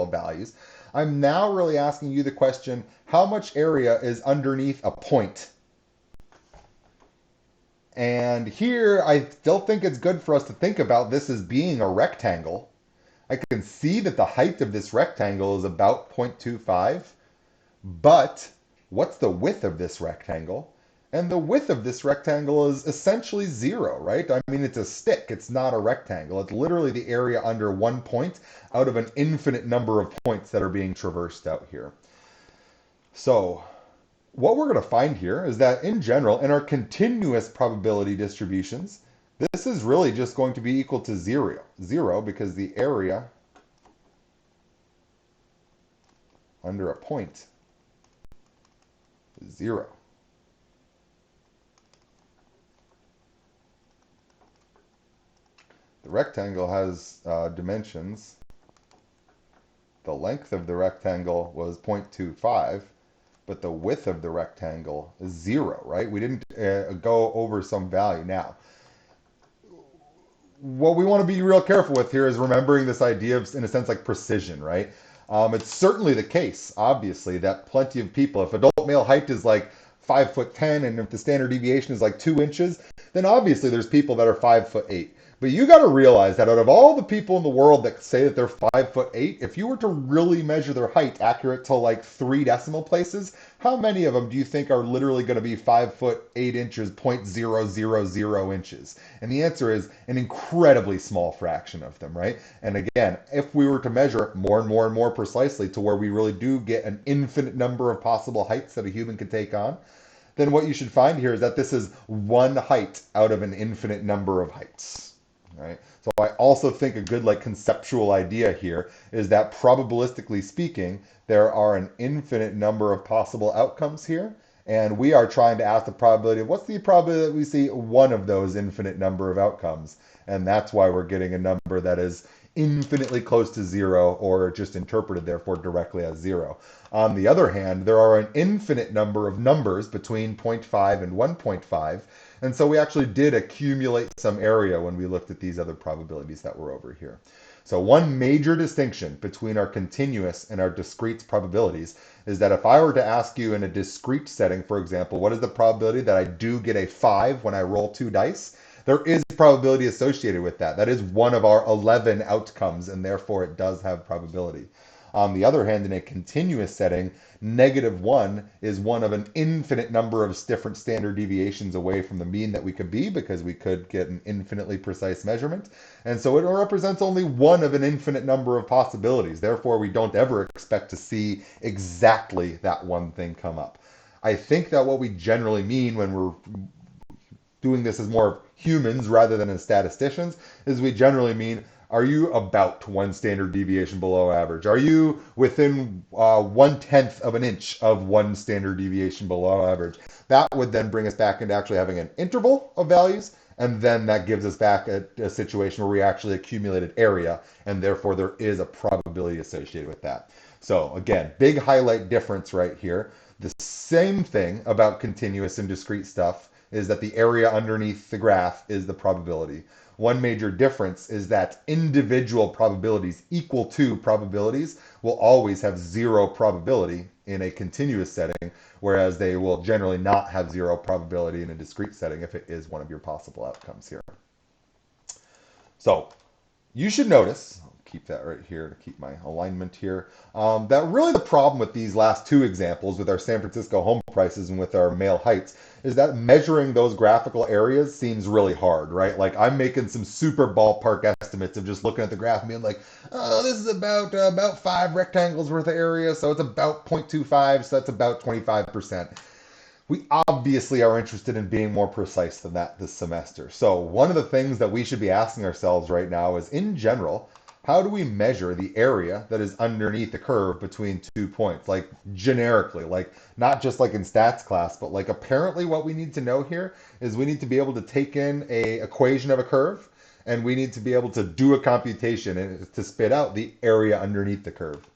real values. I'm now really asking you the question, how much area is underneath a point? And here, I still think it's good for us to think about this as being a rectangle. I can see that the height of this rectangle is about 0.25, but what's the width of this rectangle? And the width of this rectangle is essentially zero, right? I mean, it's a stick. It's not a rectangle. It's literally the area under one point out of an infinite number of points that are being traversed out here. So what we're going to find here is that in general, in our continuous probability distributions, this is really just going to be equal to zero because the area under a point is zero. The rectangle has dimensions. The length of the rectangle was 0.25, but the width of the rectangle is zero, right? We didn't go over some value. Now, what we want to be real careful with here is remembering this idea of, in a sense, like precision, right? It's certainly the case, obviously, that plenty of people, if adult male height is like 5'10", and if the standard deviation is like 2 inches, then obviously there's people that are 5'8". But you got to realize that out of all the people in the world that say that they're 5'8", if you were to really measure their height accurate to like 3 decimal places, how many of them do you think are literally going to be 5'8", 0.000 inches? And the answer is an incredibly small fraction of them, right? And again, if we were to measure more and more and more precisely to where we really do get an infinite number of possible heights that a human can take on, then what you should find here is that this is one height out of an infinite number of heights. Right? So I also think a good like conceptual idea here is that probabilistically speaking, there are an infinite number of possible outcomes here, and we are trying to ask the probability of what's the probability that we see one of those infinite number of outcomes, and that's why we're getting a number that is infinitely close to zero, or just interpreted therefore directly as zero. On the other hand, there are an infinite number of numbers between 0.5 and 1.5, and so we actually did accumulate some area when we looked at these other probabilities that were over here. So one major distinction between our continuous and our discrete probabilities is that if I were to ask you in a discrete setting, for example, what is the probability that I do get a 5 when I roll 2 dice? There is probability associated with that. That is one of our 11 outcomes, and therefore it does have probability. On the other hand, in a continuous setting, -1 is one of an infinite number of different standard deviations away from the mean that we could be, because we could get an infinitely precise measurement. And so it represents only one of an infinite number of possibilities. Therefore, we don't ever expect to see exactly that one thing come up. I think that what we generally mean when we're doing this as more humans rather than as statisticians is we generally mean, are you about one standard deviation below average? Are you within 1/10 of an inch of one standard deviation below average? That would then bring us back into actually having an interval of values, and then that gives us back a situation where we actually accumulated area, and therefore there is a probability associated with that. So again, big highlight difference right here. The same thing about continuous and discrete stuff is that the area underneath the graph is the probability. One major difference is that individual probabilities equal to probabilities will always have zero probability in a continuous setting, whereas they will generally not have zero probability in a discrete setting if it is one of your possible outcomes here. So you should notice, I'll keep that right here to keep my alignment here, that really the problem with these last two examples with our San Francisco home prices and with our male heights is that measuring those graphical areas seems really hard, right? Like I'm making some super ballpark estimates of just looking at the graph and being like, oh, this is about 5 rectangles worth of area, so it's about 0.25, so that's about 25%. We obviously are interested in being more precise than that this semester. So one of the things that we should be asking ourselves right now is, in general, how do we measure the area that is underneath the curve between 2 points? Like generically, like not just like in stats class, but like apparently what we need to know here is we need to be able to take in a equation of a curve, and we need to be able to do a computation and to spit out the area underneath the curve.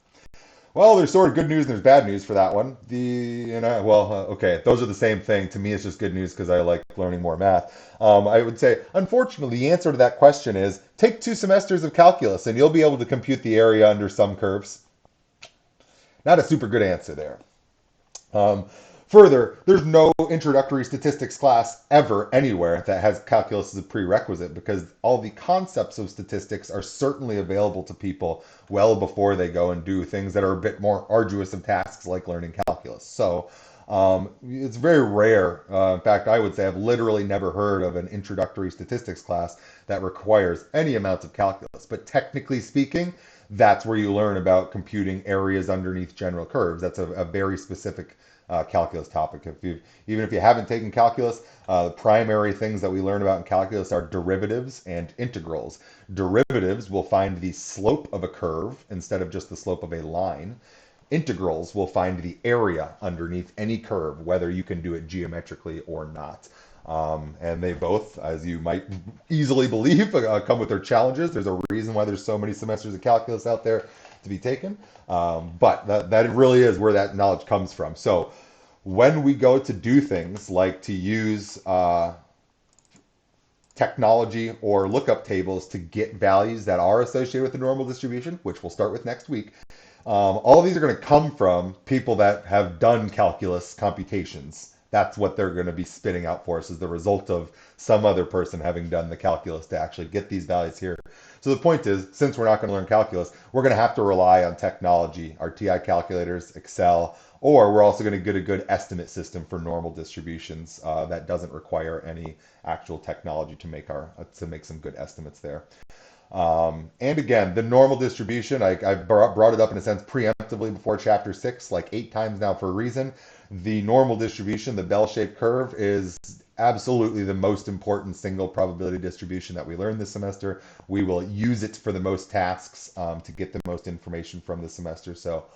Well, there's sort of good news and there's bad news for that one. Okay, those are the same thing. To me, it's just good news because I like learning more math. I would say, unfortunately, the answer to that question is take 2 semesters of calculus and you'll be able to compute the area under some curves. Not a super good answer there. Um, Further, there's no introductory statistics class ever anywhere that has calculus as a prerequisite because all the concepts of statistics are certainly available to people well before they go and do things that are a bit more arduous of tasks like learning calculus. So it's very rare. In fact, I would say I've literally never heard of an introductory statistics class that requires any amount of calculus. But technically speaking, that's where you learn about computing areas underneath general curves. That's a very specific calculus topic. Even if you haven't taken calculus, the primary things that we learn about in calculus are derivatives and integrals. Derivatives will find the slope of a curve instead of just the slope of a line. Integrals will find the area underneath any curve, whether you can do it geometrically or not. And they both, as you might easily believe, come with their challenges. There's a reason why there's so many semesters of calculus out there to be taken. But that really is where that knowledge comes from. So when we go to do things like to use technology or lookup tables to get values that are associated with the normal distribution, which we'll start with next week, all of these are going to come from people that have done calculus computations. That's what they're going to be spitting out for us as the result of some other person having done the calculus to actually get these values here. So the point is, since we're not going to learn calculus, we're going to have to rely on technology, our TI calculators, Excel, or we're also going to get a good estimate system for normal distributions that doesn't require any actual technology to make some good estimates there. And again, the normal distribution, I brought it up in a sense preemptively before chapter 6, like 8 times now for a reason. The normal distribution, the bell-shaped curve, is absolutely the most important single probability distribution that we learn this semester. We will use it for the most tasks to get the most information from the semester. So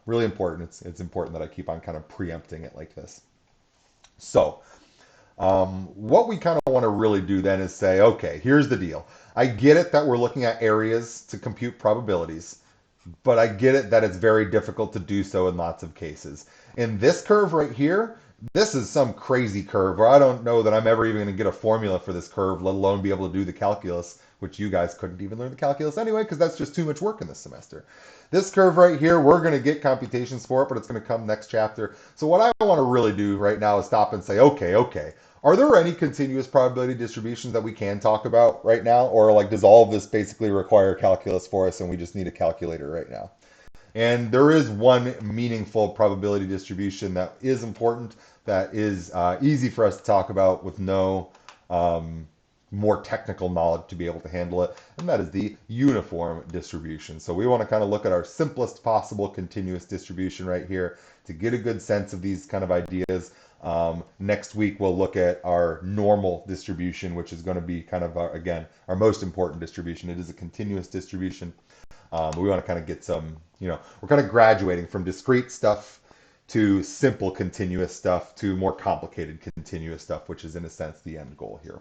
really important. It's important that I keep on kind of preempting it like this. So what we kind of want to really do then is say, okay, here's the deal. I get it that we're looking at areas to compute probabilities, but I get it that it's very difficult to do so in lots of cases. In this curve right here, this is some crazy curve where I don't know that I'm ever even going to get a formula for this curve, let alone be able to do the calculus, which you guys couldn't even learn the calculus anyway, because that's just too much work in this semester. This curve right here, we're going to get computations for it, but it's going to come next chapter. So what I want to really do right now is stop and say, okay, are there any continuous probability distributions that we can talk about right now? Or like does all of this basically require calculus for us and we just need a calculator right now? And there is one meaningful probability distribution that is important, that is easy for us to talk about with no more technical knowledge to be able to handle it, and that is the uniform distribution. So we want to kind of look at our simplest possible continuous distribution right here to get a good sense of these kind of ideas. Next week, we'll look at our normal distribution, which is going to be kind of, again, our most important distribution. It is a continuous distribution. We want to kind of get some, we're kind of graduating from discrete stuff to simple continuous stuff to more complicated continuous stuff, which is in a sense the end goal here.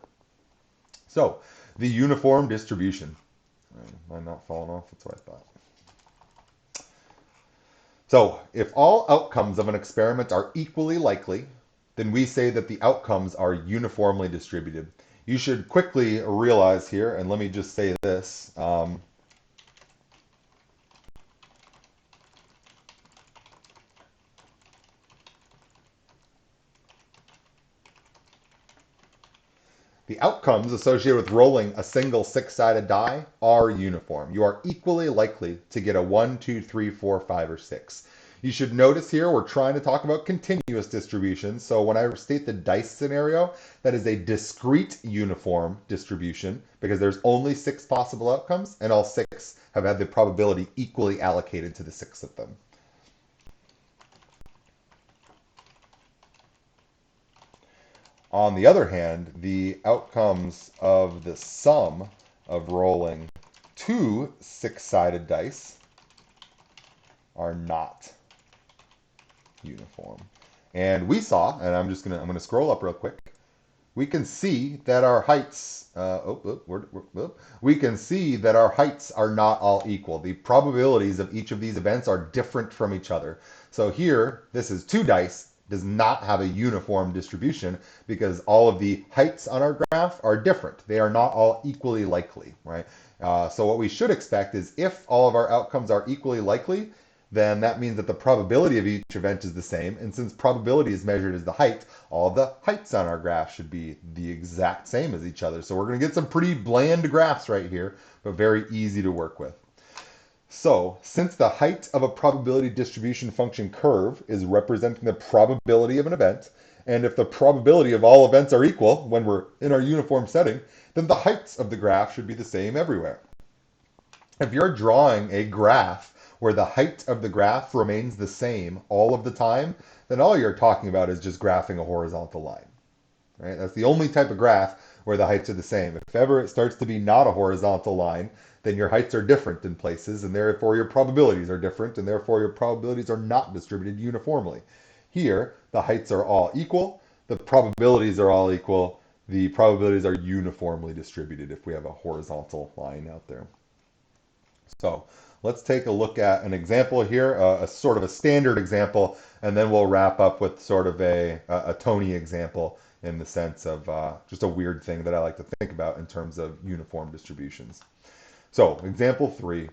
So the uniform distribution. Am I not falling off? That's what I thought. So if all outcomes of an experiment are equally likely, then we say that the outcomes are uniformly distributed. You should quickly realize here, and let me just say this, the outcomes associated with rolling a single six-sided die are uniform. You are equally likely to get a 1, 2, 3, 4, 5, or 6. You should notice here we're trying to talk about continuous distributions. So when I state the dice scenario, that is a discrete uniform distribution because there's only 6 possible outcomes and all 6 have had the probability equally allocated to the 6 of them. On the other hand, the outcomes of the sum of rolling 2 six-sided dice are not uniform. And we saw, and I'm going to scroll up real quick. We can see that our heights, we can see that our heights are not all equal. The probabilities of each of these events are different from each other. So here, this is 2 dice, does not have a uniform distribution because all of the heights on our graph are different. They are not all equally likely, right? So what we should expect is if all of our outcomes are equally likely, then that means that the probability of each event is the same. And since probability is measured as the height, all the heights on our graph should be the exact same as each other. So we're going to get some pretty bland graphs right here, but very easy to work with. So, since the height of a probability distribution function curve is representing the probability of an event, and if the probability of all events are equal when we're in our uniform setting, then the heights of the graph should be the same everywhere. If you're drawing a graph where the height of the graph remains the same all of the time, then all you're talking about is just graphing a horizontal line. Right? That's the only type of graph where the heights are the same. If ever it starts to be not a horizontal line, then your heights are different in places, and therefore your probabilities are different, and therefore your probabilities are not distributed uniformly. Here, the heights are all equal, the probabilities are all equal, the probabilities are uniformly distributed if we have a horizontal line out there. So let's take a look at an example here, a sort of a standard example, and then we'll wrap up with sort of a Tony example in the sense of just a weird thing that I like to think about in terms of uniform distributions. So example 3,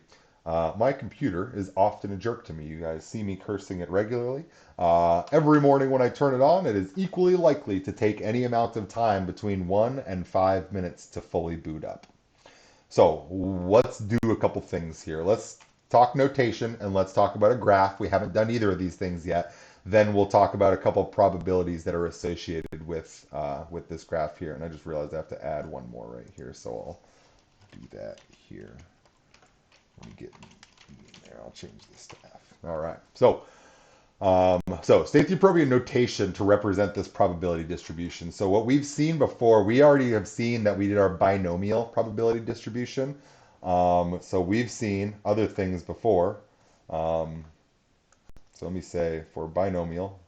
my computer is often a jerk to me. You guys see me cursing it regularly. Every morning when I turn it on, it is equally likely to take any amount of time between 1 and 5 minutes to fully boot up. So let's do a couple things here. Let's talk notation and let's talk about a graph. We haven't done either of these things yet. Then we'll talk about a couple probabilities that are associated with this graph here. And I just realized I have to add one more right here, so I'll do that here. Let me get in there. I'll change this to F. All right. So state the appropriate notation to represent this probability distribution. So what we've seen before, we already have seen that we did our binomial probability distribution. So we've seen other things before. So let me say for binomial.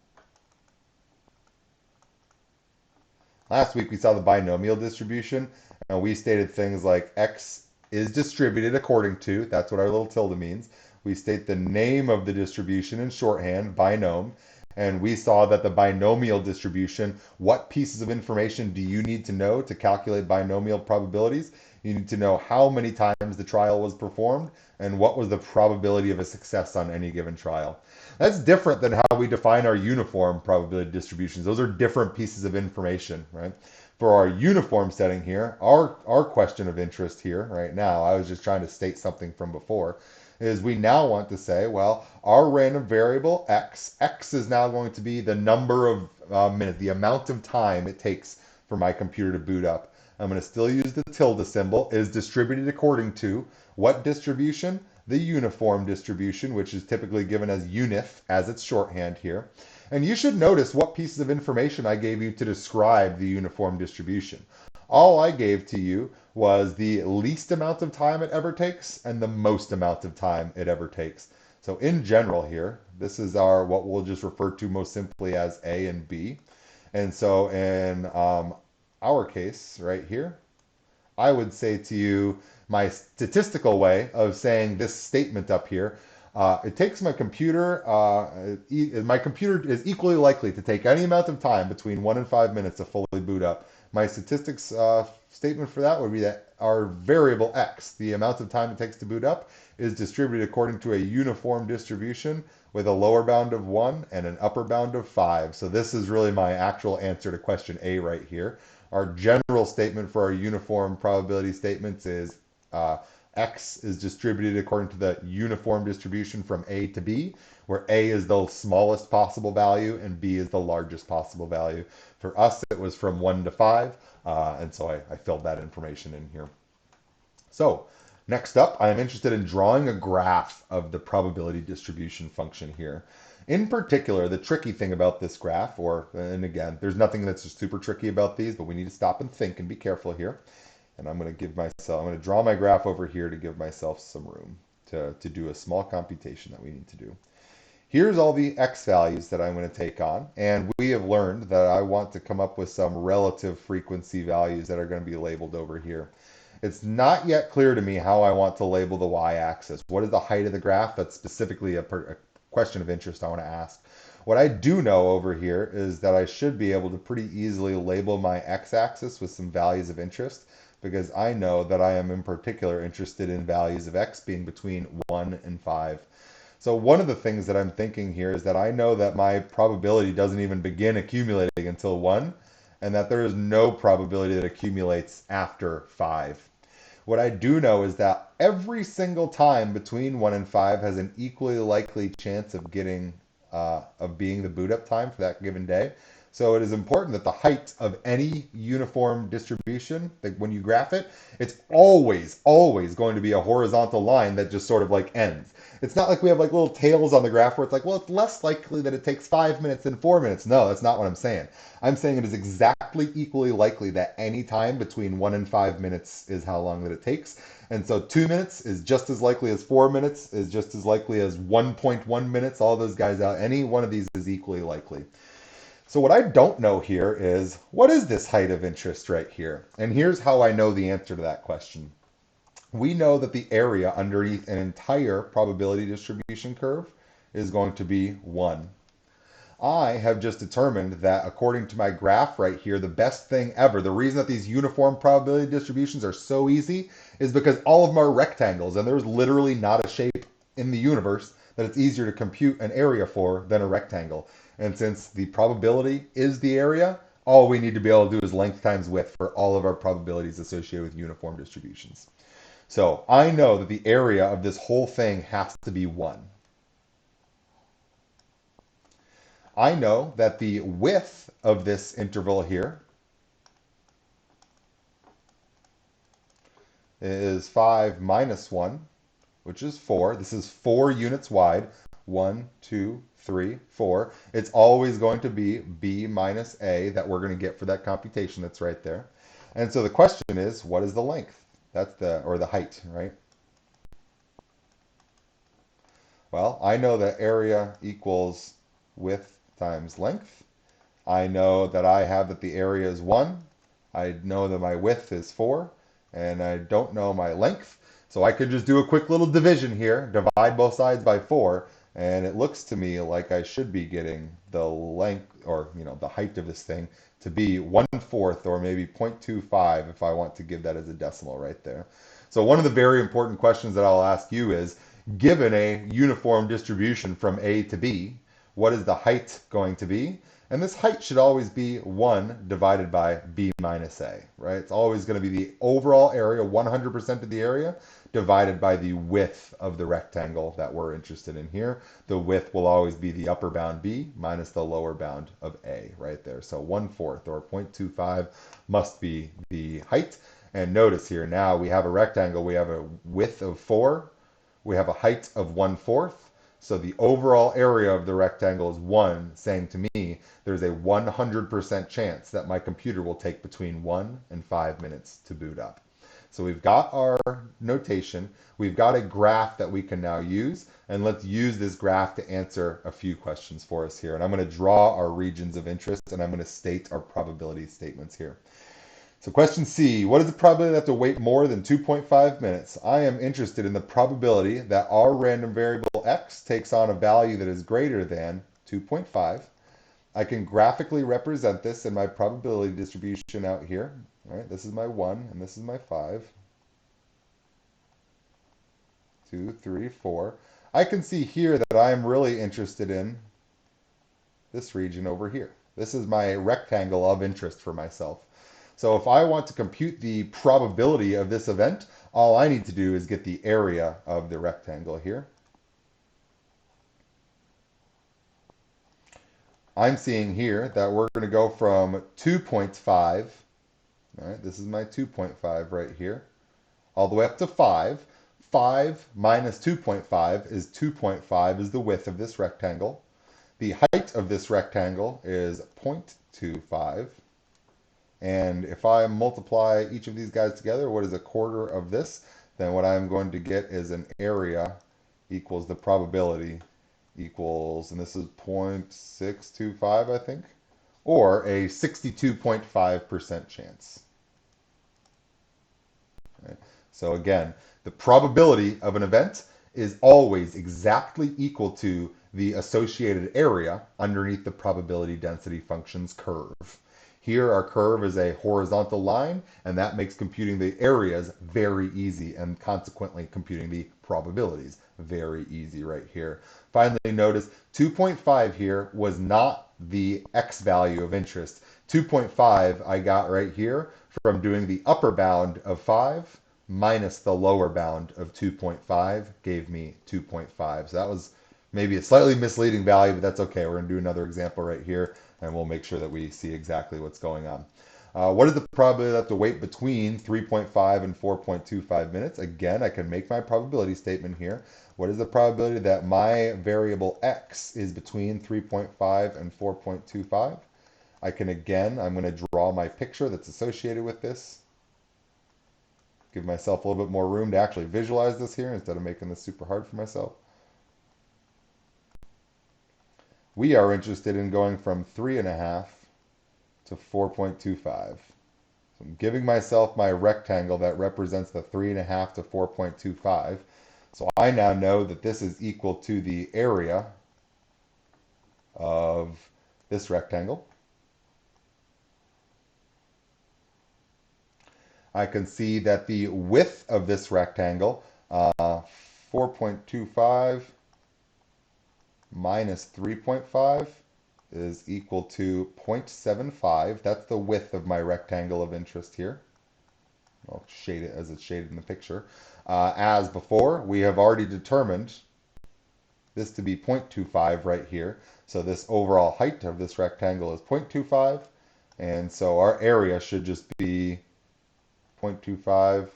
Last week we saw the binomial distribution, and we stated things like x is distributed according to, that's what our little tilde means. We state the name of the distribution in shorthand, binom, and we saw that the binomial distribution, what pieces of information do you need to know to calculate binomial probabilities? You need to know how many times the trial was performed and what was the probability of a success on any given trial. That's different than how we define our uniform probability distributions. Those are different pieces of information, right? For our uniform setting here, our question of interest here right now, I was just trying to state something from before, is we now want to say, well, our random variable x is now going to be the number of minutes, the amount of time it takes for my computer to boot up. I'm going to still use the tilde symbol, is distributed according to what distribution? The uniform distribution, which is typically given as unif as its shorthand here. And you should notice what pieces of information I gave you to describe the uniform distribution. All I gave to you was the least amount of time it ever takes and the most amount of time it ever takes. So in general here, this is our what we'll just refer to most simply as A and B. And so in our case right here, I would say to you my statistical way of saying this statement up here. It takes my computer is equally likely to take any amount of time between 1 and 5 minutes to fully boot up. My statistics statement for that would be that our variable x, the amount of time it takes to boot up, is distributed according to a uniform distribution with a lower bound of 1 and an upper bound of 5. So this is really my actual answer to question A right here. Our general statement for our uniform probability statements is x is distributed according to the uniform distribution from A to B, where A is the smallest possible value and B is the largest possible value. For us, it was from 1 to 5, and so I filled that information in here. So next up, I am interested in drawing a graph of the probability distribution function here. In particular, the tricky thing about this graph, and again, there's nothing that's just super tricky about these, but we need to stop and think and be careful here. And I'm going to draw my graph over here to give myself some room to do a small computation that we need to do. Here's all the x values that I'm going to take on, and we have learned that I want to come up with some relative frequency values that are going to be labeled over here. It's not yet clear to me how I want to label the y-axis. What is the height of the graph? That's specifically a question of interest I want to ask. What I do know over here is that I should be able to pretty easily label my x-axis with some values of interest, because I know that I am in particular interested in values of x being between 1 and 5. So one of the things that I'm thinking here is that I know that my probability doesn't even begin accumulating until 1, and that there is no probability that accumulates after 5. What I do know is that every single time between 1 and 5 has an equally likely chance of being the boot up time for that given day. So it is important that the height of any uniform distribution, like when you graph it, it's always going to be a horizontal line that just sort of like ends. It's not like we have like little tails on the graph where it's like, well, it's less likely that it takes 5 minutes than 4 minutes. No, that's not what I'm saying. I'm saying it is exactly equally likely that any time between 1 and 5 minutes is how long that it takes. And so 2 minutes is just as likely as 4 minutes, is just as likely as 1.1 minutes. All those guys out, any one of these is equally likely. So what I don't know here is, what is this height of interest right here? And here's how I know the answer to that question. We know that the area underneath an entire probability distribution curve is going to be 1. I have just determined that according to my graph right here, the best thing ever, the reason that these uniform probability distributions are so easy is because all of them are rectangles, and there's literally not a shape in the universe that it's easier to compute an area for than a rectangle. And since the probability is the area, all we need to be able to do is length times width for all of our probabilities associated with uniform distributions. So I know that the area of this whole thing has to be 1. I know that the width of this interval here is 5 minus 1, which is 4. This is 4 units wide. 1, 2, 3, 4. It's always going to be b minus a that we're going to get for that computation that's right there. And so the question is, what is the length? Or the height, right? Well, I know that area equals width times length. I know that I have that the area is 1. I know that my width is 4. And I don't know my length. So I could just do a quick little division here, divide both sides by 4, and it looks to me like I should be getting the length, or the height of this thing to be 1/4 or maybe 0.25 if I want to give that as a decimal right there. So one of the very important questions that I'll ask you is, given a uniform distribution from A to B, what is the height going to be? And this height should always be 1 divided by b minus a, right? It's always going to be the overall area, 100% of the area, divided by the width of the rectangle that we're interested in here. The width will always be the upper bound b minus the lower bound of a right there. So 1/4 or 0.25 must be the height. And notice here now we have a rectangle, we have a width of 4, we have a height of 1/4. So the overall area of the rectangle is 1, saying to me there's a 100% chance that my computer will take between 1 and 5 minutes to boot up. So we've got our notation, we've got a graph that we can now use, and let's use this graph to answer a few questions for us here. And I'm going to draw our regions of interest, and I'm going to state our probability statements here. So question C, what is the probability that I have to wait more than 2.5 minutes? I am interested in the probability that our random variable x takes on a value that is greater than 2.5. I can graphically represent this in my probability distribution out here. All right, this is my 1 and this is my 5. 2, 3, 4. I can see here that I'm really interested in this region over here. This is my rectangle of interest for myself. So if I want to compute the probability of this event, all I need to do is get the area of the rectangle here. I'm seeing here that we're going to go from 2.5, all right, this is my 2.5 right here, all the way up to 5. 5 minus 2.5 is 2.5 is the width of this rectangle. The height of this rectangle is 0.25. And if I multiply each of these guys together, what is a quarter of this? Then what I'm going to get is an area equals the probability equals, and this is 0.625, I think, or a 62.5% chance. Right? So again, the probability of an event is always exactly equal to the associated area underneath the probability density function's curve. Here, our curve is a horizontal line, and that makes computing the areas very easy, and consequently computing the probabilities very easy right here. Finally, notice 2.5 here was not the x value of interest. 2.5 I got right here from doing the upper bound of 5 minus the lower bound of 2.5 gave me 2.5. So that was maybe a slightly misleading value, but that's okay. We're going to do another example right here, and we'll make sure that we see exactly what's going on. What is the probability that the wait between 3.5 and 4.25 minutes? Again, I can make my probability statement here. What is the probability that my variable x is between 3.5 and 4.25? I can again, I'm going to draw my picture that's associated with this. Give myself a little bit more room to actually visualize this here instead of making this super hard for myself. We are interested in going from 3.5 to 4.25. So I'm giving myself my rectangle that represents the 3.5 to 4.25. So I now know that this is equal to the area of this rectangle. I can see that the width of this rectangle, 4.25 minus 3.5 is equal to 0.75. That's the width of my rectangle of interest here. I'll shade it as it's shaded in the picture. As before, we have already determined this to be 0.25 right here. So this overall height of this rectangle is 0.25. And so our area should just be 0.25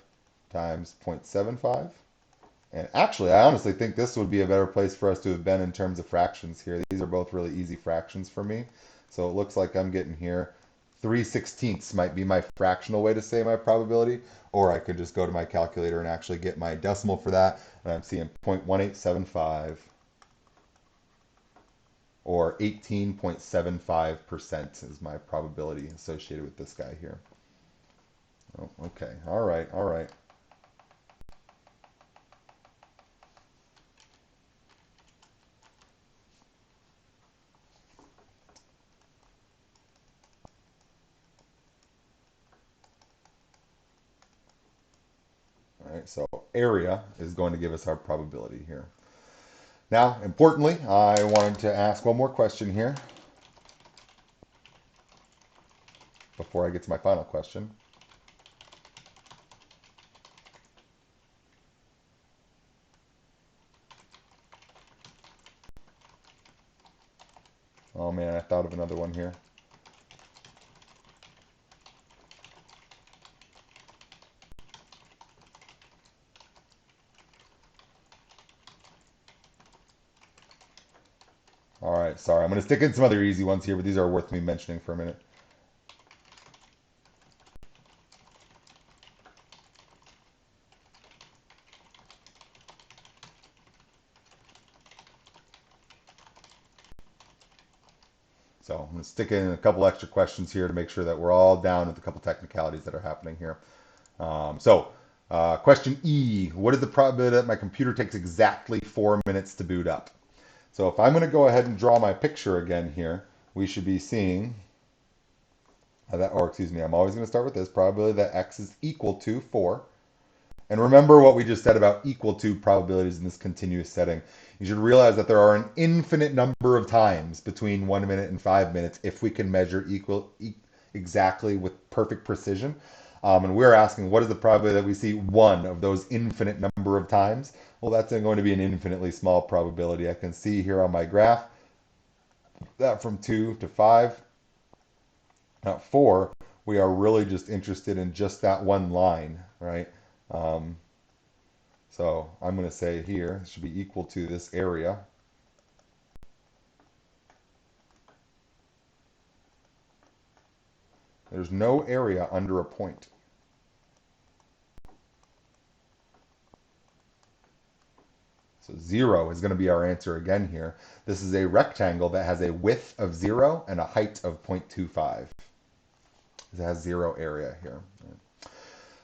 times 0.75. And actually, I honestly think this would be a better place for us to have been in terms of fractions here. These are both really easy fractions for me. So it looks like I'm getting here 3/16 might be my fractional way to say my probability, or I could just go to my calculator and actually get my decimal for that. And I'm seeing 0.1875 or 18.75% is my probability associated with this guy here. Oh, okay. All right. All right. All right. So area is going to give us our probability here. Now, importantly, I wanted to ask one more question here before I get to my final question. Oh man, I thought of another one here. All right, sorry. I'm going to stick in some other easy ones here, but these are worth me mentioning for a minute. So I'm going to stick in a couple extra questions here to make sure that we're all down with a couple technicalities that are happening here. Question E, what is the probability that my computer takes exactly 4 minutes to boot up? So if I'm going to go ahead and draw my picture again here, we should be seeing that, or excuse me, I'm always going to start with this, probability that x is equal to 4. And remember what we just said about equal to probabilities in this continuous setting. You should realize that there are an infinite number of times between 1 minute and 5 minutes if we can measure exactly with perfect precision. And we're asking, what is the probability that we see one of those infinite number of times? Well, that's going to be an infinitely small probability. I can see here on my graph that from 2 to 5. At 4, we are really just interested in just that one line, right? So I'm going to say here, it should be equal to this area. There's no area under a point. So 0 is going to be our answer again here. This is a rectangle that has a width of 0 and a height of 0.25. It has 0 area here.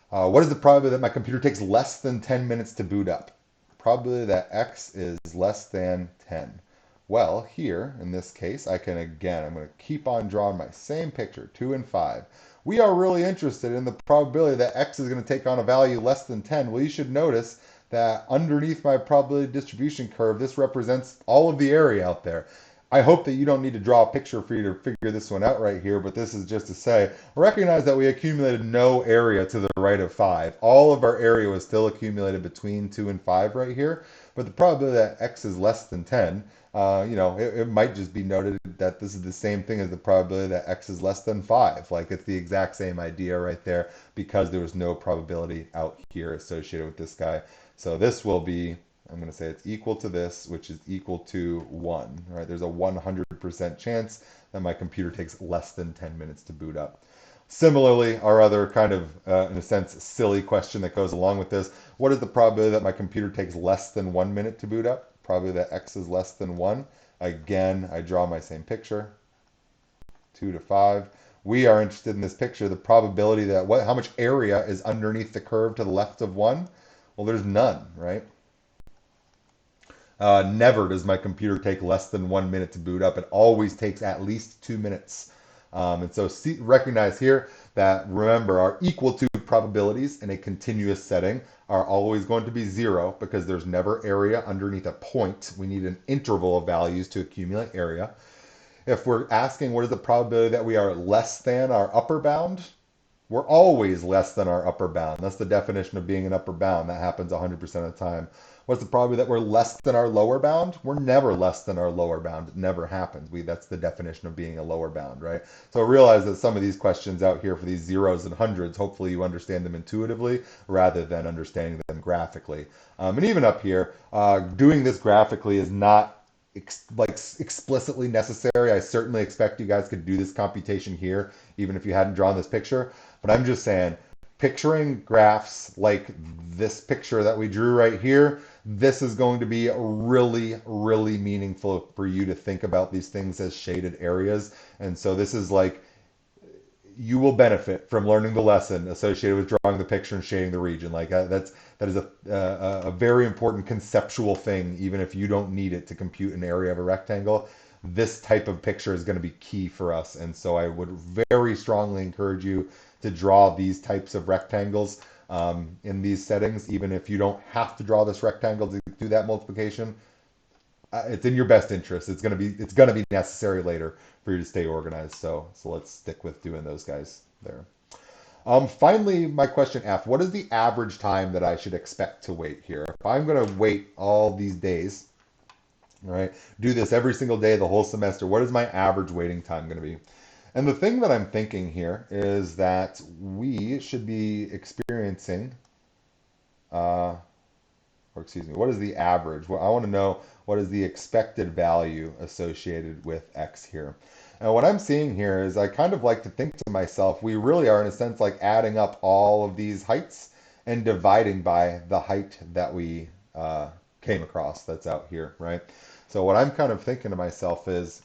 What is the probability that my computer takes less than 10 minutes to boot up? Probability that x is less than 10. Well, here in this case, I can again, I'm going to keep on drawing my same picture, 2 and 5. We are really interested in the probability that x is going to take on a value less than 10. Well, you should notice that underneath my probability distribution curve, this represents all of the area out there. I hope that you don't need to draw a picture for you to figure this one out right here, but this is just to say, recognize that we accumulated no area to the right of 5. All of our area was still accumulated between 2 and 5 right here, but the probability that x is less than 10, it might just be noted that this is the same thing as the probability that x is less than 5. Like it's the exact same idea right there because there was no probability out here associated with this guy. So this will be, I'm going to say it's equal to this, which is equal to 1. Right? There's a 100% chance that my computer takes less than 10 minutes to boot up. Similarly, our other kind of, in a sense, silly question that goes along with this, what is the probability that my computer takes less than 1 minute to boot up? Probably that x is less than 1. Again, I draw my same picture, 2 to 5. We are interested in this picture, the probability that how much area is underneath the curve to the left of 1? Well, there's none, right? Never does my computer take less than 1 minute to boot up. It always takes at least 2 minutes. And so recognize here that, remember, our equal to probabilities in a continuous setting are always going to be 0 because there's never area underneath a point. We need an interval of values to accumulate area. If we're asking what is the probability that we are less than our upper bound, we're always less than our upper bound. That's the definition of being an upper bound. That happens 100% of the time. What's the probability that we're less than our lower bound? We're never less than our lower bound. It never happens. That's the definition of being a lower bound, right? So realize that some of these questions out here for these zeros and hundreds, hopefully you understand them intuitively rather than understanding them graphically. And even up here, doing this graphically is not explicitly necessary. I certainly expect you guys could do this computation here, even if you hadn't drawn this picture. But I'm just saying, picturing graphs like this picture that we drew right here, this is going to be really, really meaningful for you to think about these things as shaded areas. And so this is like, you will benefit from learning the lesson associated with drawing the picture and shading the region. Like that is a very important conceptual thing, even if you don't need it to compute an area of a rectangle. This type of picture is going to be key for us. And so I would very strongly encourage you to draw these types of rectangles in these settings, even if you don't have to draw this rectangle to do that multiplication. It's in your best interest. It's gonna be necessary later for you to stay organized. So let's stick with doing those guys there. Finally, my question F, what is the average time that I should expect to wait here? If I'm going to wait all these days, all right, do this every single day, the whole semester, what is my average waiting time going to be? And the thing that I'm thinking here is that we should be experiencing, or excuse me, what is the average? Well, I want to know what is the expected value associated with X here. And what I'm seeing here is I kind of like to think to myself, we really are in a sense like adding up all of these heights and dividing by the height that we came across that's out here, right? So what I'm kind of thinking to myself is,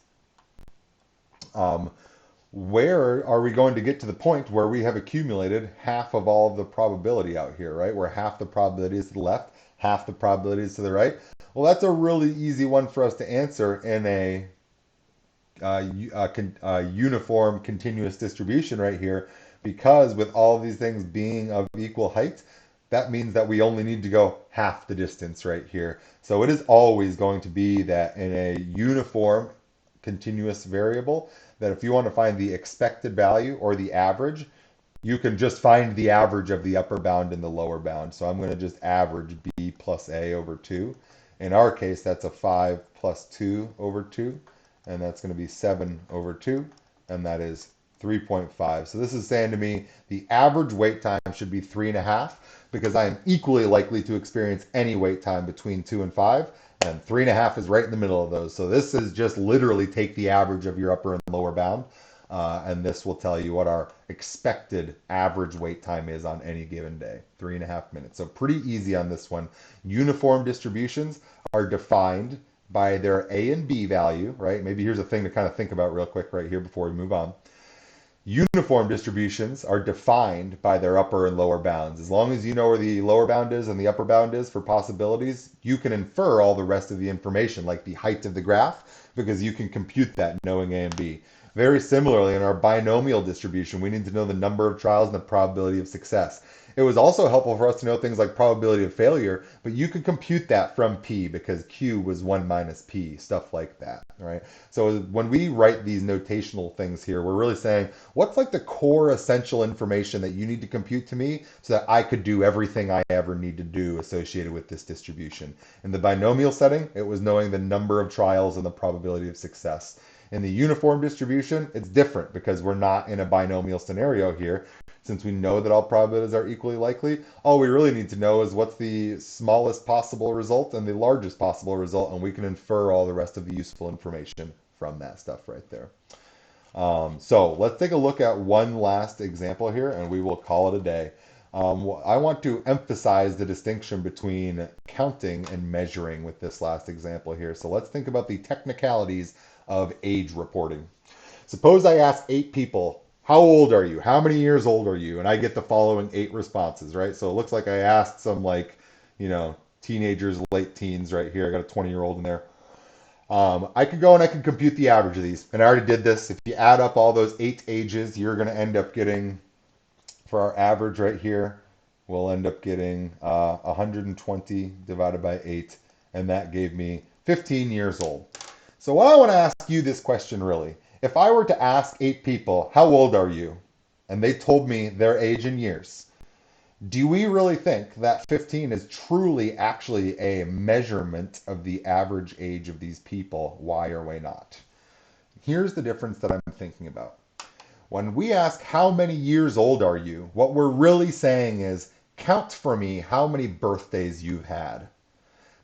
where are we going to get to the point where we have accumulated half of all of the probability out here, right? Where half the probability is to the left, half the probability is to the right. Well, that's a really easy one for us to answer in a uniform continuous distribution right here, because with all of these things being of equal height, that means that we only need to go half the distance right here. So it is always going to be that in a uniform continuous variable, that if you want to find the expected value or the average, you can just find the average of the upper bound and the lower bound. So I'm going to just average b plus a over 2. In our case, that's a 5 plus 2 over 2. And that's going to be 7 over 2. And that is 3.5. So this is saying to me the average wait time should be 3.5, because I am equally likely to experience any wait time between 2 and 5. And 3.5 is right in the middle of those. So this is just literally take the average of your upper and lower bound. And this will tell you what our expected average wait time is on any given day, 3.5 minutes. So pretty easy on this one. Uniform distributions are defined by their A and B value, right? Maybe here's a thing to kind of think about real quick right here before we move on. Uniform distributions are defined by their upper and lower bounds. As long as you know where the lower bound is and the upper bound is for possibilities, you can infer all the rest of the information, like the height of the graph, because you can compute that knowing A and B. Very similarly, in our binomial distribution, we need to know the number of trials and the probability of success. It was also helpful for us to know things like probability of failure, but you could compute that from P because Q was 1 minus P, stuff like that, right? So when we write these notational things here, we're really saying, what's like the core essential information that you need to compute to me so that I could do everything I ever need to do associated with this distribution? In the binomial setting, it was knowing the number of trials and the probability of success. In the uniform distribution, it's different because we're not in a binomial scenario here. Since we know that all probabilities are equally likely, all we really need to know is what's the smallest possible result and the largest possible result, and we can infer all the rest of the useful information from that stuff right there. So let's take a look at one last example here, and we will call it a day. I want to emphasize the distinction between counting and measuring with this last example here. So let's think about the technicalities of age reporting. Suppose I ask 8 people, how old are you? How many years old are you? And I get the following 8 responses, right? So it looks like I asked some teenagers, late teens right here. I got a 20-year-old in there. I could go and I could compute the average of these. And I already did this. If you add up all those 8 ages, you're going to end up getting, for our average right here, we'll end up getting 120 divided by 8. And that gave me 15 years old. So I want to ask you this question really. If I were to ask 8 people, how old are you? And they told me their age in years, do we really think that 15 is truly actually a measurement of the average age of these people? Why or why not? Here's the difference that I'm thinking about. When we ask how many years old are you, what we're really saying is count for me how many birthdays you've had.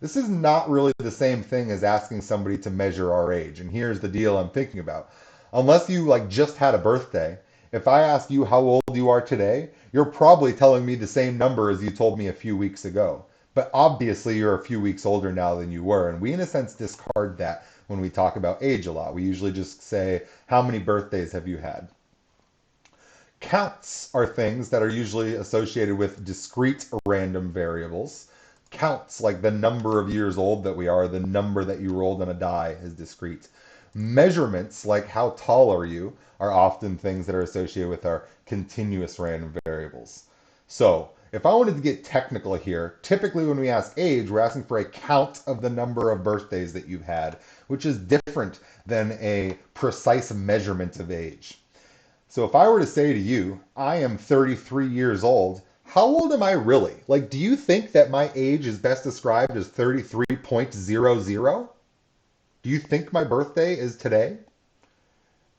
This is not really the same thing as asking somebody to measure our age. And here's the deal I'm thinking about. Unless you just had a birthday, if I ask you how old you are today, you're probably telling me the same number as you told me a few weeks ago. But obviously you're a few weeks older now than you were. And we in a sense discard that when we talk about age a lot. We usually just say, how many birthdays have you had? Counts are things that are usually associated with discrete random variables. Counts, like the number of years old that we are, the number that you rolled on a die, is discrete. Measurements, like how tall are you, are often things that are associated with our continuous random variables. So if I wanted to get technical here, typically when we ask age, we're asking for a count of the number of birthdays that you've had, which is different than a precise measurement of age. So if I were to say to you, I am 33 years old, how old am I really? Do you think that my age is best described as 33.00? Do you think my birthday is today?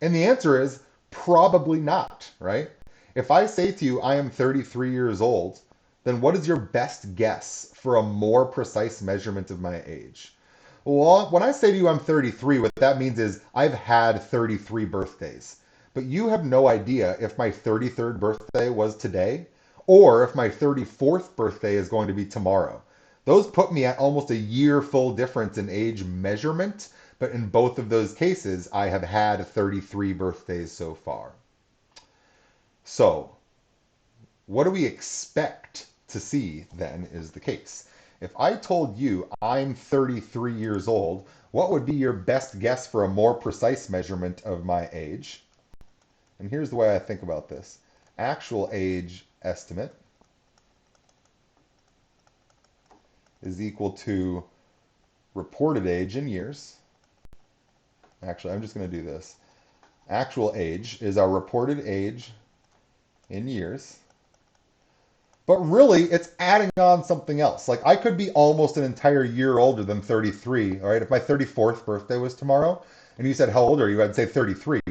And the answer is probably not, right? If I say to you, I am 33 years old, then what is your best guess for a more precise measurement of my age? Well, when I say to you I'm 33, what that means is I've had 33 birthdays. But you have no idea if my 33rd birthday was today or if my 34th birthday is going to be tomorrow. Those put me at almost a year full difference in age measurement, but in both of those cases, I have had 33 birthdays so far. So, what do we expect to see then is the case? If I told you I'm 33 years old, what would be your best guess for a more precise measurement of my age? And here's the way I think about this. Actual age estimate is equal to reported age in years. Actually, I'm just going to do this. Actual age is our reported age in years. But really, it's adding on something else. I could be almost an entire year older than 33, all right? If my 34th birthday was tomorrow, and you said, how old are you? I'd say 33.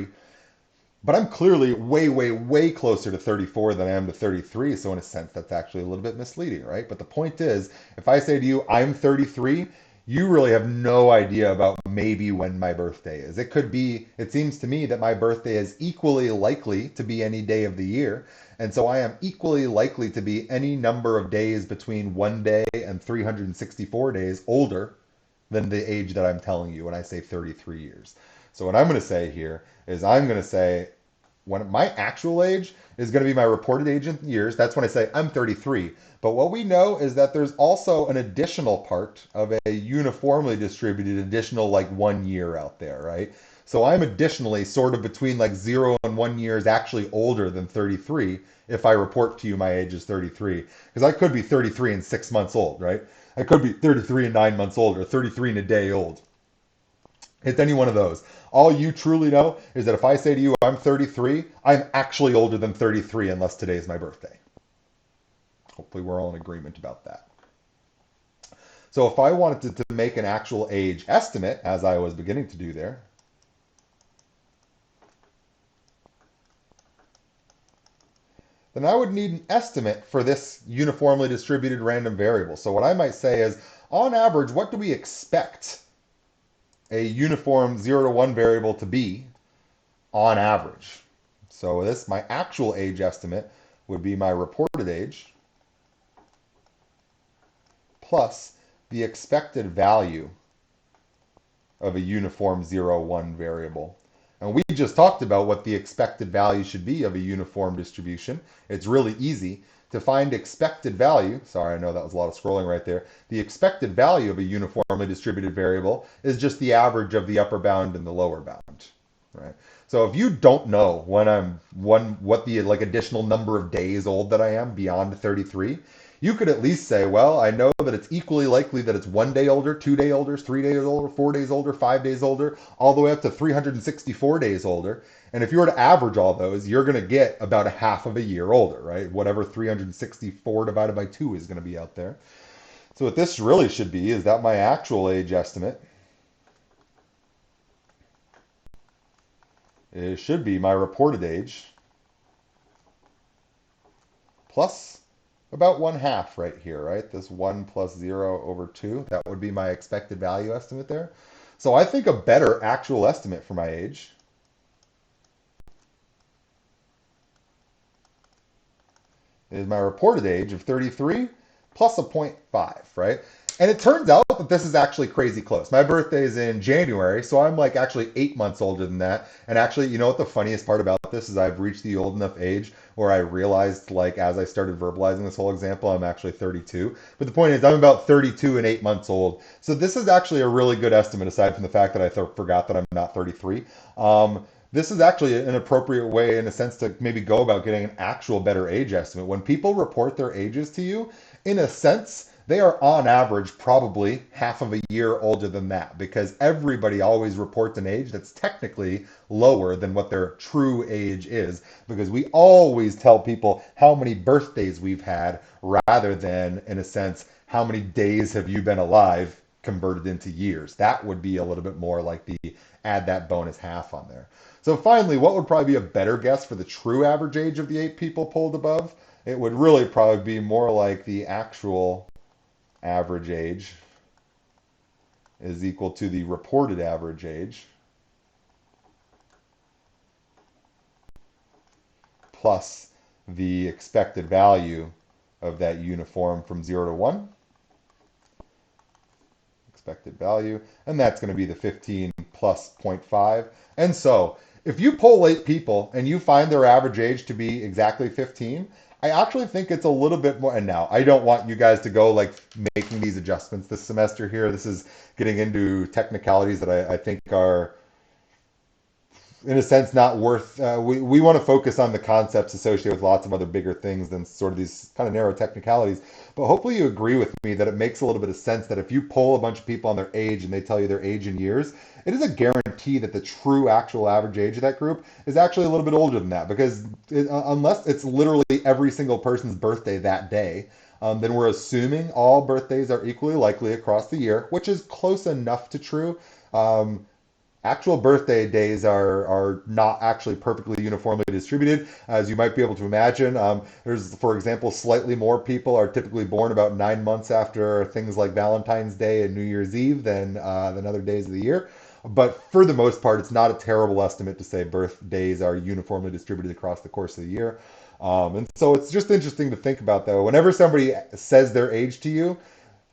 But I'm clearly way, way, way closer to 34 than I am to 33. So in a sense, that's actually a little bit misleading, right? But the point is, if I say to you, I'm 33, you really have no idea about maybe when my birthday is. It seems to me that my birthday is equally likely to be any day of the year. And so I am equally likely to be any number of days between 1 day and 364 days older than the age that I'm telling you when I say 33 years. So what I'm going to say here is I'm going to say when my actual age is going to be my reported age in years. That's when I say I'm 33. But what we know is that there's also an additional part of a uniformly distributed additional like 1 year out there, right? So I'm additionally sort of between like 0 and 1 years actually older than 33 if I report to you my age is 33. Because I could be 33 and 6 months old, right? I could be 33 and 9 months old or 33 and a day old. It's any one of those. All you truly know is that if I say to you I'm 33, I'm actually older than 33 unless today is my birthday. Hopefully we're all in agreement about that. So if I wanted to make an actual age estimate, as I was beginning to do there, then I would need an estimate for this uniformly distributed random variable. So what I might say is, on average, what do we expect a uniform 0 to 1 variable to be on average? So this, my actual age estimate would be my reported age plus the expected value of a uniform 0, 1 variable. And we just talked about what the expected value should be of a uniform distribution. It's really easy to find expected value. Sorry, I know that was a lot of scrolling right there. The expected value of a uniformly distributed variable is just the average of the upper bound and the lower bound, right? So if you don't know what the like additional number of days old that I am beyond 33, you could at least say, well, I know that it's equally likely that it's 1 day older, 2 day older, 3 days older, 4 days older, 5 days older, all the way up to 364 days older. And if you were to average all those, you're going to get about a half of a year older, right? Whatever 364 divided by 2 is going to be out there. So what this really should be is that my actual age estimate, it should be my reported age plus about 1/2 right here, right? This 1 plus 0 over 2, that would be my expected value estimate there. So I think a better actual estimate for my age is my reported age of 33 plus a 0.5, right? And it turns out that this is actually crazy close. My birthday is in January, so I'm like actually 8 months older than that. And actually, you know what the funniest part about this is I've reached the old enough age where I realized, like, as I started verbalizing this whole example, I'm actually 32. But the point is, I'm about 32 and 8 months old. So this is actually a really good estimate, aside from the fact that I forgot that I'm not 33. This is actually an appropriate way, in a sense, to maybe go about getting an actual better age estimate. When people report their ages to you, in a sense, they are on average probably half of a year older than that, because everybody always reports an age that's technically lower than what their true age is, because we always tell people how many birthdays we've had rather than, in a sense, how many days have you been alive converted into years. That would be a little bit more like the add that bonus half on there. So finally, what would probably be a better guess for the true average age of the 8 people pulled above? It would really probably be more like the actual average age is equal to the reported average age plus the expected value of that uniform from 0 to 1. Expected value, and that's going to be the 15 plus 0.5. And so if you poll 8 people and you find their average age to be exactly 15, I actually think it's a little bit more. And now I don't want you guys to go like making these adjustments this semester here. This is getting into technicalities that I think are, in a sense, not worth. We want to focus on the concepts associated with lots of other bigger things than sort of these kind of narrow technicalities. But hopefully you agree with me that it makes a little bit of sense that if you poll a bunch of people on their age and they tell you their age in years, it is a guarantee that the true actual average age of that group is actually a little bit older than that, because unless it's literally every single person's birthday that day, then we're assuming all birthdays are equally likely across the year, which is close enough to true. Actual birthday days are not actually perfectly uniformly distributed, as you might be able to imagine. There's, for example, slightly more people are typically born about 9 months after things like Valentine's Day and New Year's Eve than other days of the year. But for the most part, it's not a terrible estimate to say birthdays are uniformly distributed across the course of the year. And so it's just interesting to think about, though. Whenever somebody says their age to you,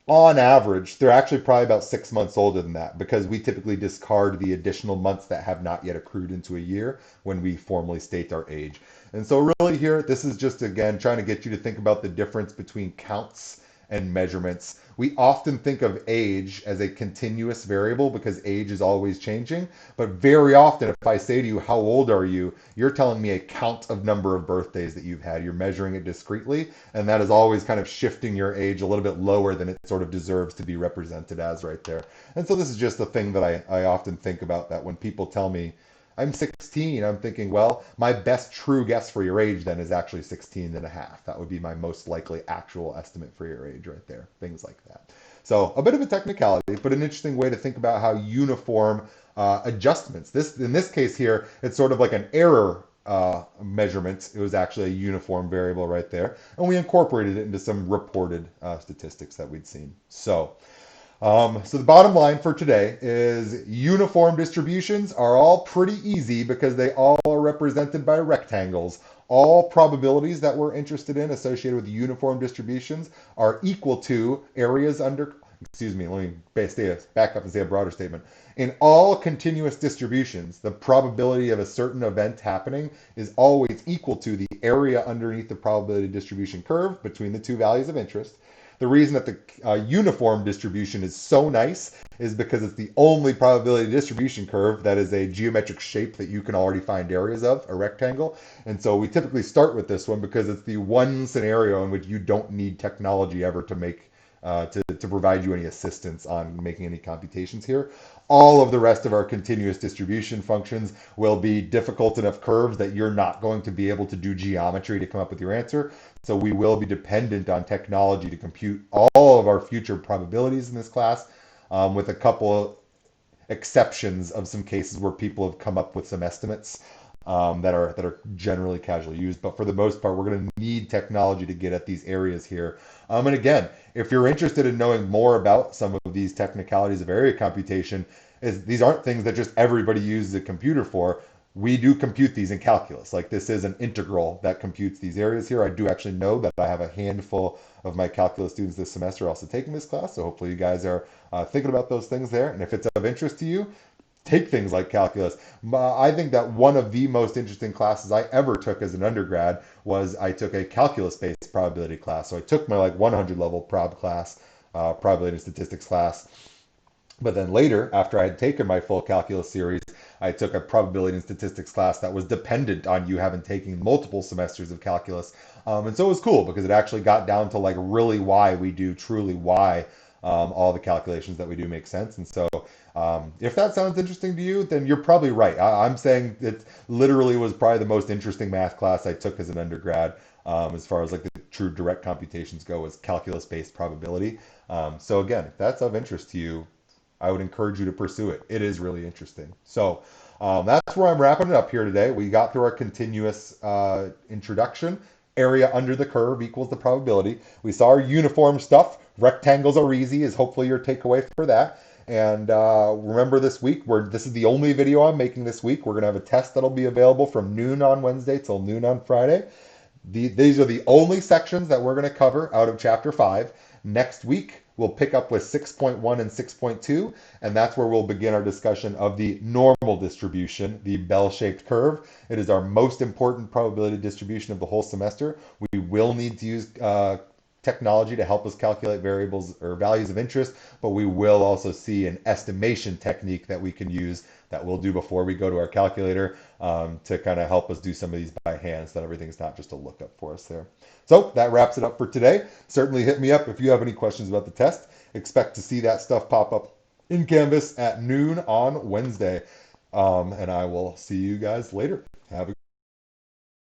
On average, they're actually probably about 6 months older than that because we typically discard the additional months that have not yet accrued into a year when we formally state our age. And so, really, here, this is just again trying to get you to think about the difference between counts and measurements. We often think of age as a continuous variable because age is always changing. But very often, if I say to you, how old are you? You're telling me a count of number of birthdays that you've had. You're measuring it discretely, and that is always kind of shifting your age a little bit lower than it sort of deserves to be represented as right there. And so this is just a thing that I often think about that when people tell me I'm 16, I'm thinking, well, my best true guess for your age then is actually 16 and a half. That would be my most likely actual estimate for your age right there. Things like that. So a bit of a technicality, but an interesting way to think about how uniform adjustments. This in this case here, it's sort of like an error measurement. It was actually a uniform variable right there, and we incorporated it into some reported statistics that we'd seen. So the bottom line for today is uniform distributions are all pretty easy because they all are represented by rectangles. All probabilities that we're interested in associated with uniform distributions are equal to areas under, excuse me, let me back up and say a broader statement. In all continuous distributions, the probability of a certain event happening is always equal to the area underneath the probability distribution curve between the two values of interest. The reason that the uniform distribution is so nice is because it's the only probability distribution curve that is a geometric shape that you can already find areas of, a rectangle. And so we typically start with this one because it's the one scenario in which you don't need technology ever to make to provide you any assistance on making any computations here. All of the rest of our continuous distribution functions will be difficult enough curves that you're not going to be able to do geometry to come up with your answer. So we will be dependent on technology to compute all of our future probabilities in this class, with a couple exceptions of some cases where people have come up with some estimates that are generally casually used. But for the most part, we're going to need technology to get at these areas here. And again, if you're interested in knowing more about some of these technicalities of area computation, these aren't things that just everybody uses a computer for. We do compute these in calculus. Like this is an integral that computes these areas here. I do actually know that I have a handful of my calculus students this semester also taking this class. So hopefully you guys are thinking about those things there. And if it's of interest to you, take things like calculus. I think that one of the most interesting classes I ever took as an undergrad was I took a calculus-based probability class. So I took my like 100 level prob class, probability and statistics class. But then later, after I had taken my full calculus series, I took a probability and statistics class that was dependent on you having taken multiple semesters of calculus. And so it was cool because it actually got down to like really why we do, truly why all the calculations that we do make sense. And so if that sounds interesting to you, then you're probably right. I'm saying it literally was probably the most interesting math class I took as an undergrad, as far as like the true direct computations go, was calculus-based probability. So again, if that's of interest to you, I would encourage you to pursue it. It is really interesting. So that's where I'm wrapping it up here today. We got through our continuous introduction. Area under the curve equals the probability. We saw our uniform stuff. Rectangles are easy is hopefully your takeaway for that. And remember this week, this is the only video I'm making this week. We're going to have a test that'll be available from noon on Wednesday till noon on Friday. These are the only sections that we're going to cover out of Chapter 5. Next week, we'll pick up with 6.1 and 6.2, and that's where we'll begin our discussion of the normal distribution, the bell-shaped curve. It is our most important probability distribution of the whole semester. We will need to use technology to help us calculate variables or values of interest, but we will also see an estimation technique that we can use that we'll do before we go to our calculator, to kind of help us do some of these by hand so that everything's not just a lookup for us there. So that wraps it up for today. Certainly hit me up if you have any questions about the test. Expect to see that stuff pop up in Canvas at noon on Wednesday. And I will see you guys later.